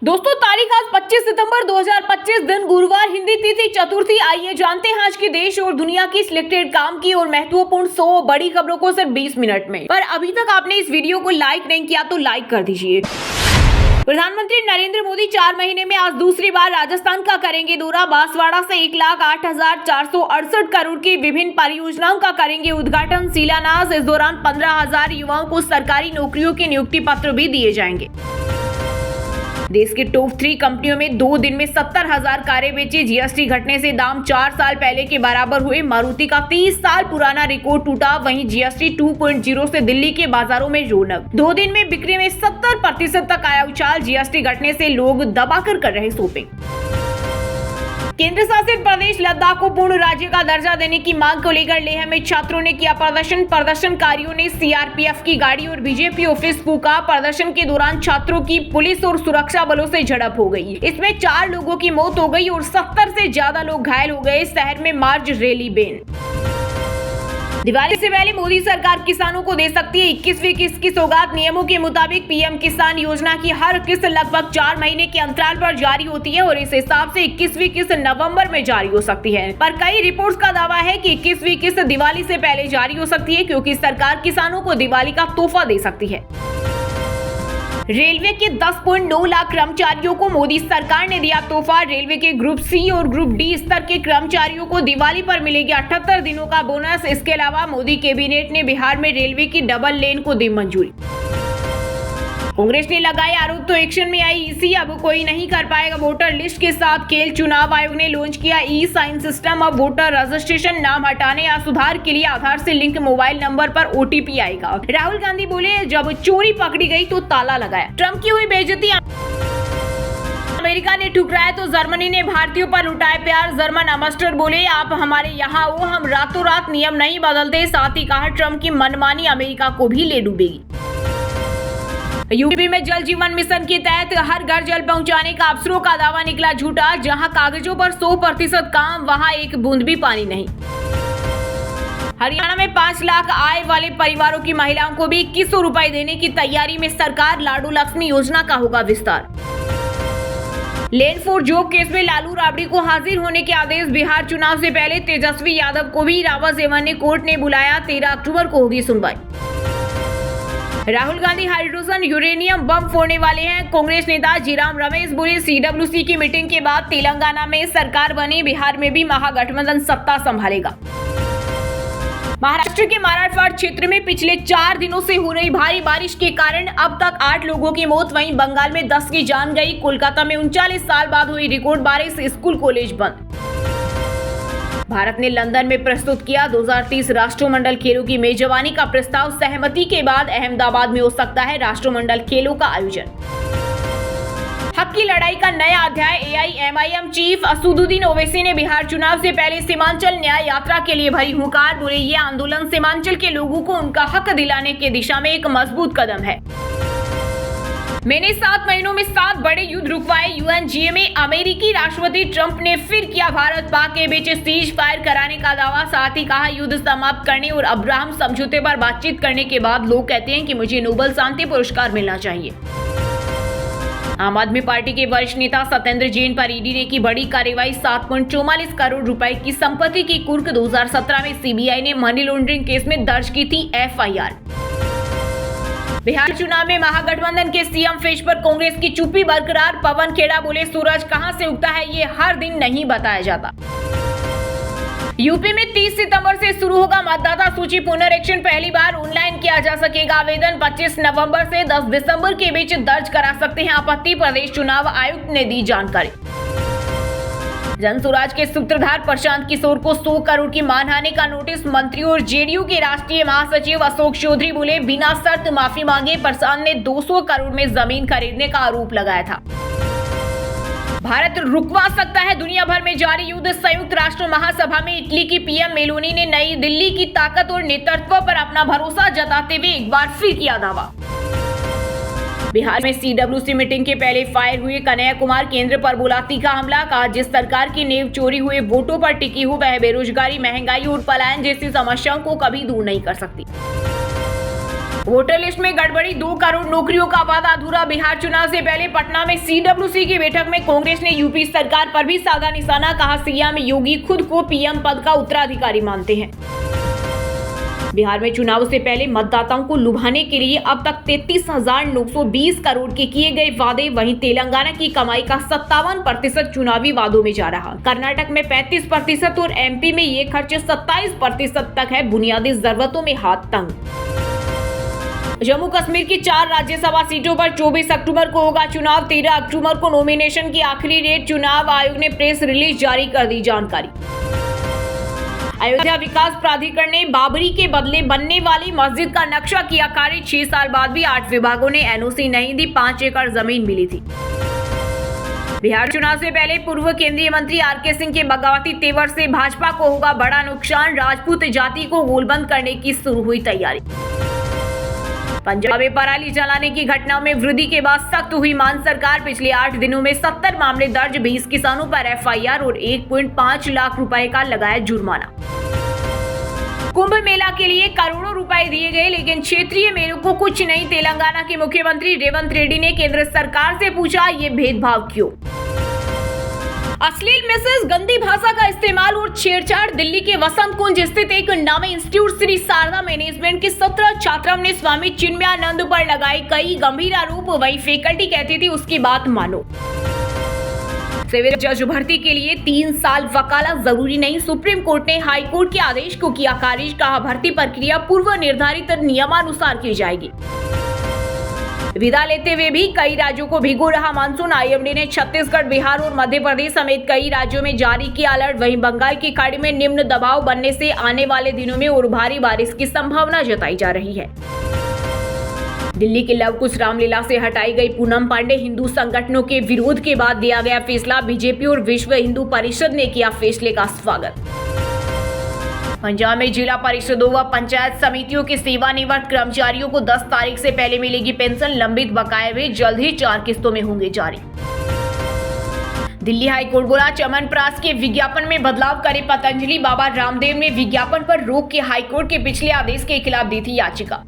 दोस्तों तारीख आज 25 सितंबर 2025 दिन गुरुवार, हिंदी तिथि चतुर्थी। आइए जानते हैं आज के देश और दुनिया की सिलेक्टेड काम की और महत्वपूर्ण 100 बड़ी खबरों को सिर्फ 20 मिनट में। पर अभी तक आपने इस वीडियो को लाइक नहीं किया तो लाइक कर दीजिए। प्रधानमंत्री नरेंद्र मोदी 4 महीने में आज दूसरी बार राजस्थान का करेंगे दौरा। बांसवाड़ा से 1,08,468 करोड़ की विभिन्न परियोजनाओं का करेंगे उद्घाटन, शिलान्यास। इस दौरान 15,000 युवाओं को सरकारी नौकरियों के नियुक्ति पत्र भी दिए जाएंगे। देश के टॉप 3 कंपनियों में 2 दिन में 70,000 कारें बेची। जीएसटी घटने से दाम 4 साल पहले के बराबर हुए। मारुति का 30 साल पुराना रिकॉर्ड टूटा। वहीं जीएसटी 2.0 से दिल्ली के बाजारों में रौनक। 2 दिन में बिक्री में 70% तक आया उछाल। जीएसटी घटने से लोग दबाकर कर रहे शॉपिंग। केंद्र शासित प्रदेश लद्दाख को पूर्ण राज्य का दर्जा देने की मांग को लेकर लेह में छात्रों ने किया प्रदर्शन। प्रदर्शनकारियों ने सीआरपीएफ की गाड़ी और बीजेपी ऑफिस फूका। प्रदर्शन के दौरान छात्रों की पुलिस और सुरक्षा बलों से झड़प हो गई। इसमें 4 लोगों की मौत हो गई और 70 से ज्यादा लोग घायल हो गए। शहर में मार्च रैली बैन। दिवाली से पहले मोदी सरकार किसानों को दे सकती है 21वीं किस्त की सौगात। नियमों के मुताबिक पीएम किसान योजना की हर किस्त लगभग 4 महीने के अंतराल पर जारी होती है और इस हिसाब से 21वीं किस्त नवंबर में जारी हो सकती है। पर कई रिपोर्ट्स का दावा है कि 21वीं किस्त दिवाली से पहले जारी हो सकती है, क्योंकि सरकार किसानों को दिवाली का तोहफा दे सकती है। रेलवे के 10.9 लाख कर्मचारियों को मोदी सरकार ने दिया तोहफा। रेलवे के ग्रुप सी और ग्रुप डी स्तर के कर्मचारियों को दिवाली पर मिलेगी 78 दिनों का बोनस। इसके अलावा मोदी कैबिनेट ने बिहार में रेलवे की डबल लेन को दी मंजूरी। कांग्रेस ने लगाए आरोप तो एक्शन में आई ईसी। अब कोई नहीं कर पाएगा वोटर लिस्ट के साथ खेल। चुनाव आयोग ने लॉन्च किया ई साइन सिस्टम। अब वोटर रजिस्ट्रेशन, नाम हटाने या सुधार के लिए आधार से लिंक मोबाइल नंबर पर ओटीपी आएगा। राहुल गांधी बोले, जब चोरी पकड़ी गई तो ताला लगाया। ट्रंप की हुई बेइज्जती अमेरिका ने ठुकराया तो जर्मनी ने भारतीयों पर लुटाए प्यार। जर्मन एम्बेसडर बोले, आप हमारे यहाँ हो, हम रातों रात नियम नहीं बदलते। साथ ही कहा, ट्रंप की मनमानी अमेरिका को भी ले डूबेगी। यूपी में जल जीवन मिशन के तहत हर घर जल पहुंचाने का अफसरों का दावा निकला झूठा। जहां कागजों पर 100% काम, वहां एक बूंद भी पानी नहीं। हरियाणा में 5 लाख आय वाले परिवारों की महिलाओं को भी 2100 रुपए देने की तैयारी में सरकार। लाडू लक्ष्मी योजना का होगा विस्तार। लैंड फॉर जॉब केस में लालू राबड़ी को हाजिर होने के आदेश। बिहार चुनाव से पहले तेजस्वी यादव को भी रावत सेवन ने कोर्ट ने बुलाया। 13 अक्टूबर को होगी सुनवाई। राहुल गांधी हाइड्रोजन यूरेनियम बम फोड़ने वाले हैं। कांग्रेस नेता जीराम रमेश बोले, सीडब्ल्यूसी की मीटिंग के बाद तेलंगाना में सरकार बनी, बिहार में भी महागठबंधन सत्ता संभालेगा। महाराष्ट्र के मराठवाड़ा क्षेत्र में पिछले 4 दिनों से हो रही भारी बारिश के कारण अब तक 8 लोगों की मौत। वहीं बंगाल में 10 की जान गई। कोलकाता में 39 साल बाद हुई रिकॉर्ड बारिश, स्कूल कॉलेज बंद। भारत ने लंदन में प्रस्तुत किया 2030 राष्ट्रमंडल खेलों की मेजबानी का प्रस्ताव। सहमति के बाद अहमदाबाद में हो सकता है राष्ट्रमंडल खेलों का आयोजन। हक की लड़ाई का नया अध्याय। एआईएमआईएम चीफ असदुद्दीन ओवैसी ने बिहार चुनाव से पहले सीमांचल न्याय यात्रा के लिए भरी हुंकार। बोले, ये आंदोलन सीमांचल के लोगों को उनका हक दिलाने की दिशा में एक मजबूत कदम है। मैंने 7 महीनों में 7 बड़े युद्ध रुकवाए। यूएनजीए में अमेरिकी राष्ट्रपति ट्रंप ने फिर किया भारत पाक के बीच सीज फायर कराने का दावा। साथ ही कहा, युद्ध समाप्त करने और अब्राहम समझौते पर बातचीत करने के बाद लोग कहते हैं कि मुझे नोबेल शांति पुरस्कार मिलना चाहिए। आम आदमी पार्टी के वरिष्ठ नेता सत्येंद्र जैन पर ईडी ने की बड़ी कार्रवाई। 7.44 करोड़ रुपए की संपत्ति की कुर्क। 2017 में सीबीआई ने मनी लॉन्ड्रिंग केस में दर्ज की थी एफआईआर। बिहार चुनाव में महागठबंधन के सीएम फेज पर कांग्रेस की चुप्पी बरकरार। पवन खेड़ा बोले, सूरज कहां से उगता है ये हर दिन नहीं बताया जाता। यूपी में 30 सितंबर से शुरू होगा मतदाता सूची पुनरीक्षण। पहली बार ऑनलाइन किया जा सकेगा आवेदन। 25 नवंबर से 10 दिसंबर के बीच दर्ज करा सकते हैं आपत्ति। प्रदेश चुनाव आयुक्त ने दी जानकारी। जनसुराज के सूत्रधार प्रशांत किशोर को 100 करोड़ की मानहानि का नोटिस। मंत्री और जेडीयू के राष्ट्रीय महासचिव अशोक चौधरी बोले, बिना शर्त माफी मांगे। प्रशांत ने 200 करोड़ में जमीन खरीदने का आरोप लगाया था। भारत रुकवा सकता है दुनिया भर में जारी युद्ध। संयुक्त राष्ट्र महासभा में इटली की पीएम मेलोनी ने नई दिल्ली की ताकत और नेतृत्व पर अपना भरोसा जताते हुए एक बार फिर किया दावा। बिहार में सीडब्ल्यूसी मीटिंग के पहले फायर हुए कन्हैया कुमार। केंद्र पर बोला तीखा हमला। कहा, जिस सरकार की नींव चोरी हुए वोटों पर टिकी हो, वह बेरोजगारी, महंगाई और पलायन जैसी समस्याओं को कभी दूर नहीं कर सकती। वोटर लिस्ट में गड़बड़ी, 2 करोड़ नौकरियों का वादा अधूरा। बिहार चुनाव से पहले पटना में CWC की बैठक में कांग्रेस ने यूपी सरकार पर भी साधा निशाना। कहा, सीएम योगी खुद को पीएम पद का उत्तराधिकारी मानते हैं। बिहार में चुनाव से पहले मतदाताओं को लुभाने के लिए अब तक 33,920 करोड़ के किए गए वादे। वहीं तेलंगाना की कमाई का 57% चुनावी वादों में जा रहा। कर्नाटक में 35% और MP में ये खर्च 27% तक है। बुनियादी जरूरतों में हाथ तंग। जम्मू कश्मीर की 4 राज्यसभा सीटों पर 24 अक्टूबर को होगा चुनाव। 13 अक्टूबर को नॉमिनेशन की आखिरी डेट। चुनाव आयोग ने प्रेस रिलीज जारी कर दी जानकारी। अयोध्या विकास प्राधिकरण ने बाबरी के बदले बनने वाली मस्जिद का नक्शा किया खारिज। 6 साल बाद भी 8 विभागों ने NOC नहीं दी। 5 एकड़ जमीन मिली थी। बिहार चुनाव से पहले पूर्व केंद्रीय मंत्री RK सिंह के बगावती तेवर से भाजपा को होगा बड़ा नुकसान। राजपूत जाति को गोलबंद करने की शुरू हुई तैयारी। पंजाब में पराली जलाने की घटनाओं में वृद्धि के बाद सख्त हुई मान सरकार। पिछले 8 दिनों में 70 मामले दर्ज। 20 किसानों पर FIR और 1.5 लाख रुपए का लगाया जुर्माना। कुंभ मेला के लिए करोड़ों रुपए दिए गए, लेकिन क्षेत्रीय मेलों को कुछ नहीं। तेलंगाना के मुख्यमंत्री रेवंत रेड्डी ने केंद्र सरकार से पूछा, ये भेदभाव क्यों? अश्लील मैसेज, गंदी भाषा का इस्तेमाल और छेड़छाड़। दिल्ली के वसंत कुंज स्थित एक नामी इंस्टीट्यूट श्री शारदा मैनेजमेंट के 17 छात्राओं ने स्वामी चिन्मयानंद पर लगाए कई गंभीर आरोप। वही फैकल्टी कहती थी उसकी बात मानो। सिविल जज भर्ती के लिए 3 साल वकालत जरूरी नहीं। सुप्रीम कोर्ट ने हाई कोर्ट के आदेश को किया खारिज। कहा, भर्ती प्रक्रिया पूर्व निर्धारित नियमानुसार की जाएगी। विदा लेते हुए भी कई राज्यों को भिगो रहा मानसून। IMD ने छत्तीसगढ़, बिहार और मध्य प्रदेश समेत कई राज्यों में जारी किया अलर्ट। वहीं बंगाल की खाड़ी में निम्न दबाव बनने से आने वाले दिनों में और भारी बारिश की संभावना जताई जा रही है। दिल्ली के लव कुश रामलीला से हटाई गई पूनम पांडे। हिंदू संगठनों के विरोध के बाद दिया गया फैसला। बीजेपी और विश्व हिंदू परिषद ने किया फैसले का स्वागत। पंजाब में जिला परिषदों व पंचायत समितियों के सेवानिवृत्त कर्मचारियों को 10 तारीख से पहले मिलेगी पेंशन। लंबित बकाये हुए जल्द ही 4 किस्तों में होंगे जारी। दिल्ली हाईकोर्ट बोला, च्यवनप्राश के विज्ञापन में बदलाव करे पतंजलि। बाबा रामदेव ने विज्ञापन पर रोक के हाईकोर्ट के पिछले आदेश के खिलाफ दी थी याचिका।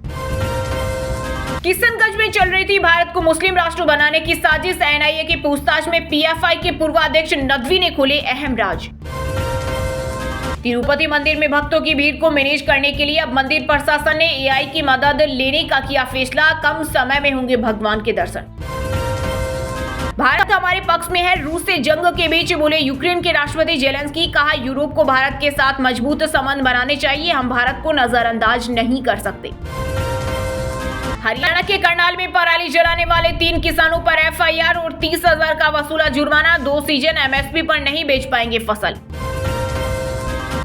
किशनगंज में चल रही थी भारत को मुस्लिम राष्ट्र बनाने की साजिश। NIA की पूछताछ में PFI के पूर्व अध्यक्ष नदवी ने खोले अहम राज। तिरुपति मंदिर में भक्तों की भीड़ को मैनेज करने के लिए अब मंदिर प्रशासन ने AI की मदद लेने का किया फैसला। कम समय में होंगे भगवान के दर्शन। भारत हमारे पक्ष में है, रूस से जंग के बीच बोले यूक्रेन के राष्ट्रपति जेलेंस्की। कहा, यूरोप को भारत के साथ मजबूत संबंध बनाने चाहिए। हम भारत को नजरअंदाज नहीं कर सकते। हरियाणा के करनाल में पराली जलाने वाले 3 किसानों पर FIR और 30,000 का वसूला जुर्माना। 2 सीजन MSP पर नहीं बेच पाएंगे फसल।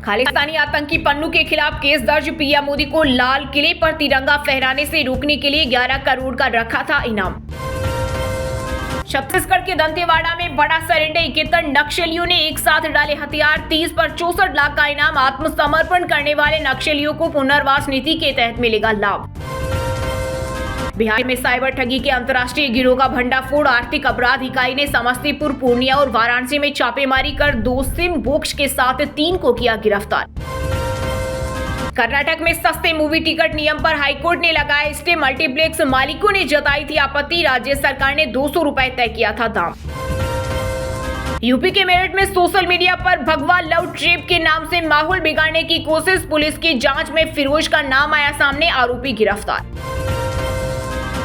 खालिस्तानी आतंकी पन्नू के खिलाफ केस दर्ज। PM मोदी को लाल किले पर तिरंगा फहराने से रोकने के लिए 11 करोड़ का रखा था इनाम। छत्तीसगढ़ के दंतेवाड़ा में बड़ा सरेंडर। 71 नक्सलियों ने एक साथ डाले हथियार। 30 पर 64 लाख का इनाम। आत्मसमर्पण करने वाले नक्सलियों को पुनर्वास नीति के तहत मिलेगा लाभ। बिहार में साइबर ठगी के अंतर्राष्ट्रीय गिरोह का भंडाफोड़। आर्थिक अपराध इकाई ने समस्तीपुर, पूर्णिया और वाराणसी में छापेमारी कर 2 सिम बॉक्स के साथ 3 को किया गिरफ्तार। कर्नाटक में सस्ते मूवी टिकट नियम पर हाईकोर्ट ने लगाया स्टे। मल्टीप्लेक्स मालिकों ने जताई थी आपत्ति। राज्य सरकार ने 200 रुपए तय किया था दाम। यूपी के मेरठ में सोशल मीडिया पर भगवा लव ट्रिप के नाम से माहौल बिगाड़ने की कोशिश। पुलिस की जांच में फिरोज का नाम आया सामने। आरोपी गिरफ्तार।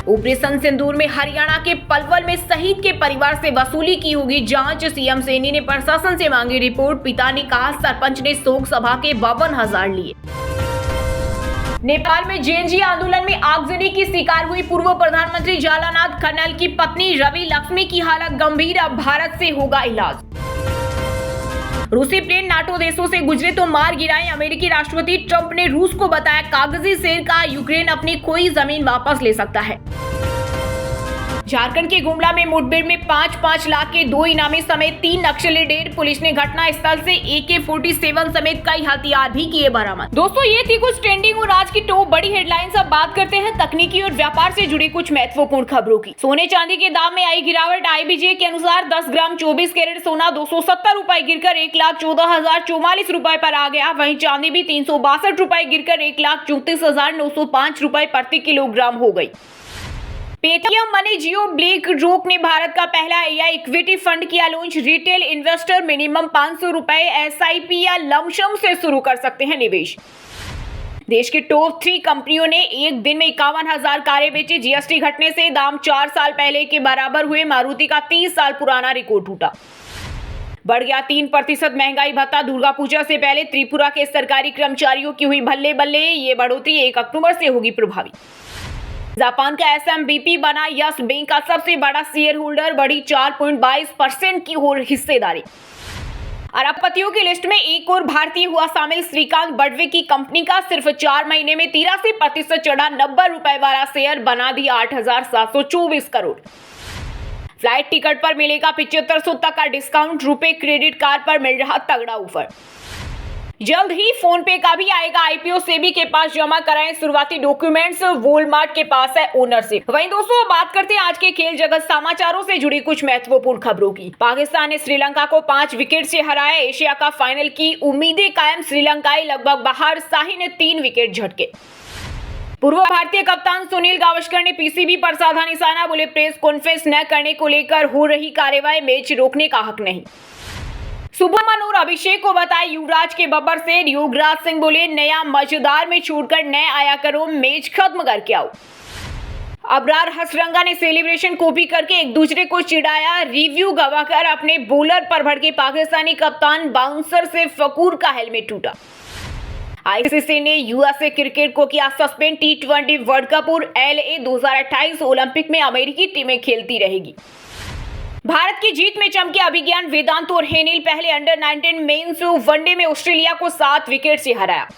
ऑपरेशन सिंदूर में हरियाणा के पलवल में शहीद के परिवार से वसूली की होगी जांच। CM सैनी ने प्रशासन से मांगी रिपोर्ट। पिता ने कहा, सरपंच ने शोक सभा के 52,000 लिए। नेपाल में JNG आंदोलन में आगजनी की शिकार हुई पूर्व प्रधानमंत्री जालानाथ खनल की पत्नी रवि लक्ष्मी की हालत गंभीर। अब भारत से होगा इलाज। रूसी प्लेन नाटो देशों से गुजरे तो मार गिराए। अमेरिकी राष्ट्रपति ट्रंप ने रूस को बताया कागजी शेर। का यूक्रेन अपनी खोई जमीन वापस ले सकता है। झारखंड के गुमला में मुठभेड़ में 5-5 लाख के 2 इनामी समेत 3 नक्सली ढेर। पुलिस ने घटना स्थल से AK-47 समेत कई हथियार भी किए बरामद। दोस्तों, ये थी कुछ ट्रेंडिंग और आज की टॉप बड़ी हेडलाइंस। अब बात करते हैं तकनीकी और व्यापार से जुड़ी कुछ महत्वपूर्ण खबरों की। सोने चांदी के दाम में आई गिरावट। IBJ के अनुसार 10 ग्राम 24 कैरेट सोना 270 रुपए गिरकर 1,14,044 रुपए पर आ गया। वहीं चांदी भी 362 रुपए गिरकर 1,34,905 रुपए प्रति किलोग्राम हो गई। पेटीएम मनी जियो ब्लैक रॉक ने भारत का पहला AI इक्विटी फंड किया लॉन्च। रिटेल इन्वेस्टर मिनिमम 500 रुपए SIP या लमसम से शुरू कर सकते हैं निवेश। देश की टॉप 3 कंपनियों ने एक दिन में 51,000 कारें बेची। GST घटने से दाम 4 साल पहले के बराबर हुए। मारुति का 30 साल पुराना रिकॉर्ड टूटा। बढ़ गया 3% महंगाई भत्ता। दुर्गा पूजा से पहले त्रिपुरा के सरकारी कर्मचारियों की हुई बल्ले बल्ले। ये बढ़ोतरी 1 अक्टूबर से होगी प्रभावी। जापान का SMBP बना यस बैंक का सबसे बड़ा शेयर होल्डर। बढ़ी 4.22% की हो हिस्सेदारी। अरबपतियों की लिस्ट में एक और भारतीय हुआ शामिल। श्रीकांत बड़वे की कंपनी का सिर्फ 4 महीने में 83% चढ़ा। 90 रुपए वाला शेयर बना दिया 8,724 करोड़। फ्लाइट टिकट पर मिलेगा 7500 तक का डिस्काउंट। रुपए क्रेडिट कार्ड पर मिल रहा तगड़ा ऑफर। जल्द ही फोन पे का भी आएगा IPO। सेबी के पास जमा कराएं शुरुआती डॉक्यूमेंट्स। वॉलमार्ट के पास है ओनरशिप। वहीं दोस्तों, बात करते हैं आज के खेल जगत समाचारों से जुड़ी कुछ महत्वपूर्ण खबरों की। पाकिस्तान ने श्रीलंका को 5 विकेट से हराया। एशिया कप फाइनल की उम्मीदें कायम। श्रीलंकाई लगभग बाहर। शाही ने 3 विकेट झटके। पूर्व भारतीय कप्तान सुनील गावस्कर ने PCB पर साधा निशाना। बोले, प्रेस कॉन्फ्रेंस न करने को लेकर हो रही कार्रवाई मैच रोकने का हक नहीं। सुभमन और अभिषेक को बताए युवराज के बब्बर से। युवराज सिंह बोले, नया मजेदार में छोड़कर नए आया करो, मैच खत्म करके आओ। अबरार हसरंगा ने सेलिब्रेशन कॉपी करके एक दूसरे को चिढ़ाया। रिव्यू गवाकर अपने बॉलर पर भड़के पाकिस्तानी कप्तान। बाउंसर से फकूर का हेलमेट टूटा। ICC ने USA क्रिकेट को किया सस्पेंड। T20 वर्ल्ड कप और LA 2028 ओलंपिक में अमेरिकी टीमें खेलती रहेगी। भारत की जीत में चमके अभिज्ञान, वेदांत और हेनिल। पहले अंडर-19 मेंस वनडे में ऑस्ट्रेलिया को 7 विकेट से हराया।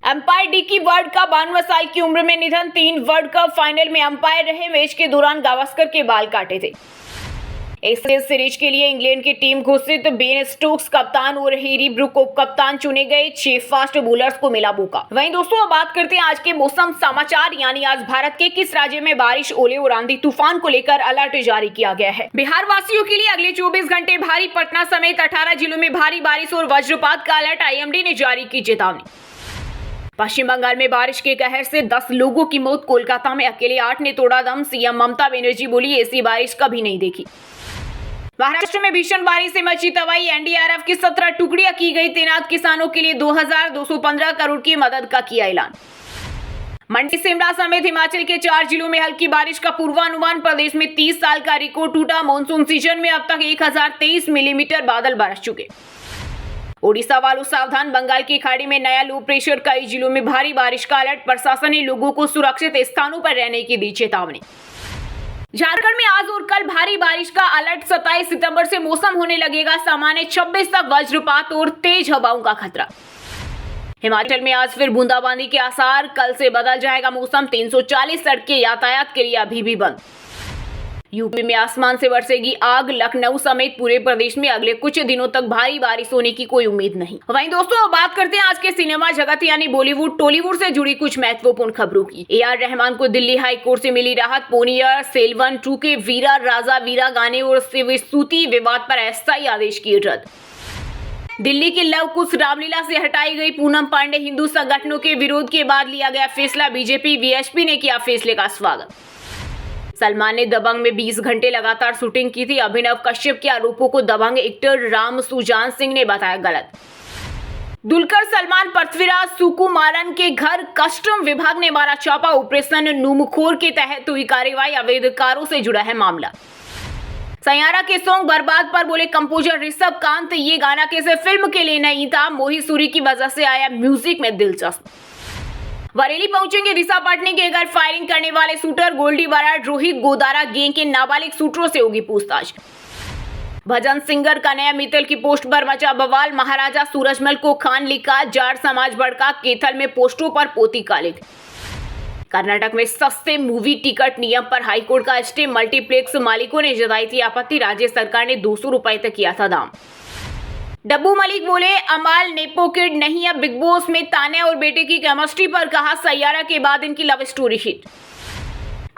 अंपायर डी की वर्ल्ड कप 52 साल की उम्र में निधन। 3 वर्ल्ड कप फाइनल में अंपायर रहे। मैच के दौरान गावस्कर के बाल काटे थे। इस सीरीज के लिए इंग्लैंड की टीम घोषित। बेन स्टोक्स कप्तान और हैरी ब्रूक कप्तान चुने गए। 6 फास्ट बॉलर्स को मिला मौका। वहीं दोस्तों, अब बात करते हैं आज के मौसम समाचार। यानी आज भारत के किस राज्य में बारिश, ओले और आंधी तूफान को लेकर अलर्ट जारी किया गया है। बिहार वासियों के लिए अगले 24 घंटे भारी। पटना समेत 18 जिलों में भारी बारिश और वज्रपात का अलर्ट। IMD ने जारी की चेतावनी। पश्चिम बंगाल में बारिश के कहर से 10 लोगों की मौत। कोलकाता में अकेले 8 ने तोड़ा दम। CM ममता बनर्जी बोली, ऐसी बारिश कभी नहीं देखी। महाराष्ट्र में भीषण बारिश से मची तबाही। NDRF की 17 टुकड़ियां की गई तैनात। किसानों के लिए 2,215 करोड़ की मदद का किया ऐलान। मंडी, शिमला समेत हिमाचल के 4 जिलों में हल्की बारिश का पूर्वानुमान। प्रदेश में 30 साल का रिकॉर्ड टूटा। मानसून सीजन में अब तक 1023 मिलीमीटर बादल बरस चुके। ओडिशा वालों सावधान। बंगाल की खाड़ी में नया लो प्रेशर। कई जिलों में भारी बारिश का अलर्ट। प्रशासन ने लोगों को सुरक्षित स्थानों पर रहने की दी चेतावनी। झारखंड में आज और कल भारी बारिश का अलर्ट। 27 सितंबर से मौसम होने लगेगा सामान्य। 26 तक वज्रपात और तेज हवाओं का खतरा। हिमाचल में आज फिर बूंदाबांदी के आसार। कल से बदल जाएगा मौसम। 340 सड़कें यातायात के लिए अभी भी बंद। यूपी में आसमान से बरसेगी आग। लखनऊ समेत पूरे प्रदेश में अगले कुछ दिनों तक भारी बारिश होने की कोई उम्मीद नहीं। वहीं दोस्तों, अब बात करते हैं आज के सिनेमा जगत यानी बॉलीवुड टॉलीवुड से जुड़ी कुछ महत्वपूर्ण खबरों की। AR रहमान को दिल्ली हाई कोर्ट से मिली राहत। पोनियर सेल्वन 2 के वीरा राजा वीरा गाने और शिवस्तुति विवाद पर SI आदेश किए रद्द। दिल्ली की लव कुश रामलीला से हटाई गई पूनम पांडे। हिंदू संगठनों के विरोध के बाद लिया गया फैसला। BJP VSP ने किया फैसले का स्वागत। सलमान ने दबंग में 20 घंटे लगातार शूटिंग की थी। अभिनव कश्यप के आरोपों को दबंग एक्टर राम सुजान सिंह ने बताया गलत। दुलकर सलमान पृथ्वीराज सुकुमारन के घर कस्टम विभाग ने मारा छापा। ऑपरेशन नूमखोर के तहत हुई कार्रवाई। अवैध कारों से जुड़ा है मामला। सैयारा के सॉन्ग बर्बाद पर बोले कंपोजर ऋषभ कांत, ये गाना किसी फिल्म के लिए नहीं था। मोहित सूरी की वजह से आया म्यूजिक में दिलचस्प। बरेली पहुंचेंगे दिशा पाटनी के घर फायरिंग करने वाले शूटर गोल्डी बराड। रोहित गोदारा गैंग के नाबालिग शूटरों से होगी पूछताछ। भजन सिंगर का नया मित्तल की पोस्ट पर मचा बवाल। महाराजा सूरजमल को खान लिखा। जाट समाज भड़का। केथल में पोस्टों पर पोती कालिक। कर्नाटक में सस्ते मूवी टिकट नियम पर हाईकोर्ट का स्टे, मल्टीप्लेक्स मालिकों ने जताई थी आपत्ति, राज्य सरकार ने 200 रुपए तक किया था दाम। डब्बू मलिक बोले अमाल नेपो किड नहीं, अब बिग बॉस में तान्या और बेटे की केमिस्ट्री पर कहा सैयारा के बाद इनकी love story hit.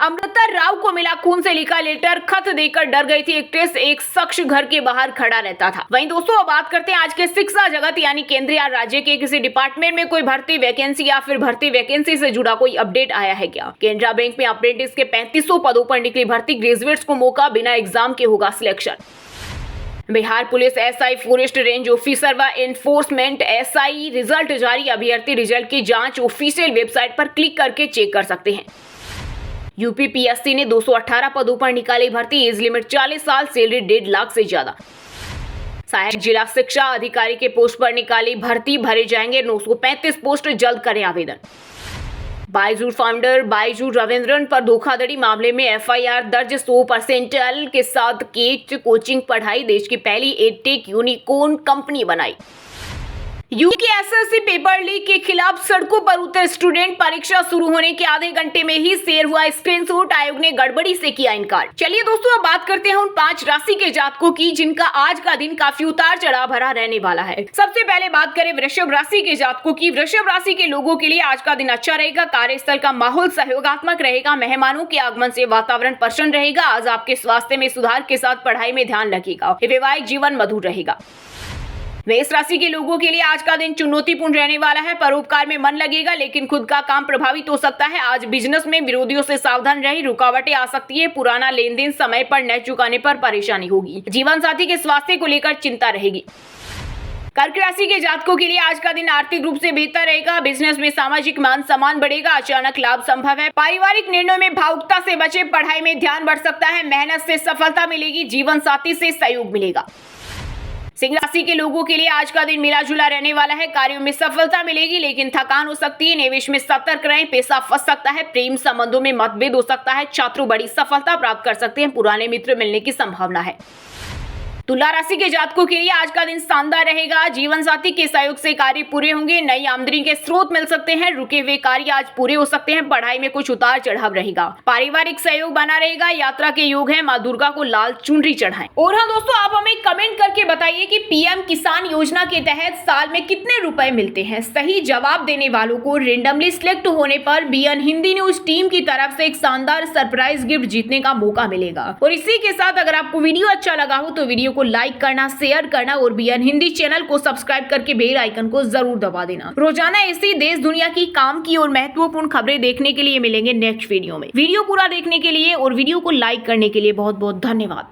Amrita Rao को मिला खून से लिखा लेटर, खत देकर डर गई थी एक्ट्रेस, एक शख्स घर के बाहर खड़ा रहता था। वहीं दोस्तों अब बात करते हैं आज के शिक्षा जगत यानी केंद्र या राज्य के किसी डिपार्टमेंट में कोई भर्ती वैकेंसी या फिर भर्ती वैकेंसी से जुड़ा कोई अपडेट आया है क्या। केनरा बैंक में अप्रेंटिस के 3500 पदों पर निकली भर्ती, ग्रेजुएट्स को मौका, बिना एग्जाम के होगा selection. Bihar police SI forest range officer व एनफोर्समेंट एसआई रिजल्ट जारी, अभ्यर्थी रिजल्ट की जांच ऑफिशियल वेबसाइट पर क्लिक करके चेक कर सकते हैं। यूपी पीएससी ने 218 पदों पर निकाली भर्ती, एज लिमिट 40 साल, सैलरी 1.5 लाख से ज्यादा। सहायक जिला शिक्षा अधिकारी के पोस्ट पर निकाली भर्ती, भरे जाएंगे 935 पोस्ट, जल्द करें आवेदन। बायजू फाउंडर बायजू रविंद्रन पर धोखाधड़ी मामले में एफआईआर दर्ज, 100% के साथ केट कोचिंग पढ़ाई, देश की पहली एडटेक यूनिकॉर्न कंपनी बनाई। यूपी के एसएससी पेपर लीक के खिलाफ सड़कों पर उतरे स्टूडेंट, परीक्षा शुरू होने के आधे घंटे में ही शेयर हुआ स्क्रीनशॉट, आयोग ने गड़बड़ी से किया इनकार। चलिए दोस्तों अब बात करते हैं उन 5 राशि के जातकों की जिनका आज का दिन काफी उतार चढ़ाव भरा रहने वाला है। सबसे पहले बात करें वृषभ राशि के जातकों की। वृषभ राशि के लोगों के लिए आज का दिन अच्छा रहेगा, कार्यस्थल का माहौल सहयोगात्मक रहेगा, मेहमानों के आगमन से वातावरण प्रसन्न रहेगा। आज आपके स्वास्थ्य में सुधार के साथ पढ़ाई में ध्यान रखिएगा, वैवाहिक जीवन मधुर रहेगा। मेष राशि के लोगों के लिए आज का दिन चुनौतीपूर्ण रहने वाला है, परोपकार में मन लगेगा लेकिन खुद का काम प्रभावित हो सकता है। आज बिजनेस में विरोधियों से सावधान रहें, रुकावटें आ सकती है, पुराना लेन देन समय पर न चुकाने पर परेशानी होगी। जीवन साथी के स्वास्थ्य को लेकर चिंता रहेगी। कर्क राशि के जातकों के लिए आज का दिन आर्थिक रूप से बेहतर रहेगा, बिजनेस में सामाजिक मान सम्मान बढ़ेगा, अचानक लाभ संभव है। पारिवारिक निर्णयों में भावुकता से बचे, पढ़ाई में ध्यान बढ़ सकता है, मेहनत से सफलता मिलेगी, जीवन साथी से सहयोग मिलेगा। सिंह राशि के लोगों के लिए आज का दिन मिला जुला रहने वाला है, कार्यों में सफलता मिलेगी लेकिन थकान हो सकती है, निवेश में सतर्क रहें, पैसा फंस सकता है, प्रेम संबंधों में मतभेद हो सकता है, छात्रों बड़ी सफलता प्राप्त कर सकते हैं, पुराने मित्र मिलने की संभावना है। तुला राशि के जातकों के लिए आज का दिन शानदार रहेगा, जीवन साथी के सहयोग से कार्य पूरे होंगे, नई आमदनी के स्रोत मिल सकते हैं, रुके हुए कार्य आज पूरे हो सकते हैं, पढ़ाई में कुछ उतार चढ़ाव रहेगा, पारिवारिक सहयोग बना रहेगा, यात्रा के योग है, माँ दुर्गा को लाल चुनरी चढ़ाएं। और हाँ दोस्तों, आप हमें कमेंट करके बताइए कि पीएम किसान योजना के तहत साल में कितने रुपए मिलते हैं। सही जवाब देने वालों को रेंडमली सिलेक्ट होने पर बीएन हिंदी न्यूज टीम की तरफ से एक शानदार सरप्राइज गिफ्ट जीतने का मौका मिलेगा। और इसी के साथ अगर आपको वीडियो अच्छा लगा हो तो वीडियो को लाइक करना, शेयर करना और बीएन हिंदी चैनल को सब्सक्राइब करके बेल आइकन को जरूर दबा देना। रोजाना ऐसी देश दुनिया की काम की और महत्वपूर्ण खबरें देखने के लिए मिलेंगे नेक्स्ट वीडियो में। वीडियो पूरा देखने के लिए और वीडियो को लाइक करने के लिए बहुत बहुत धन्यवाद।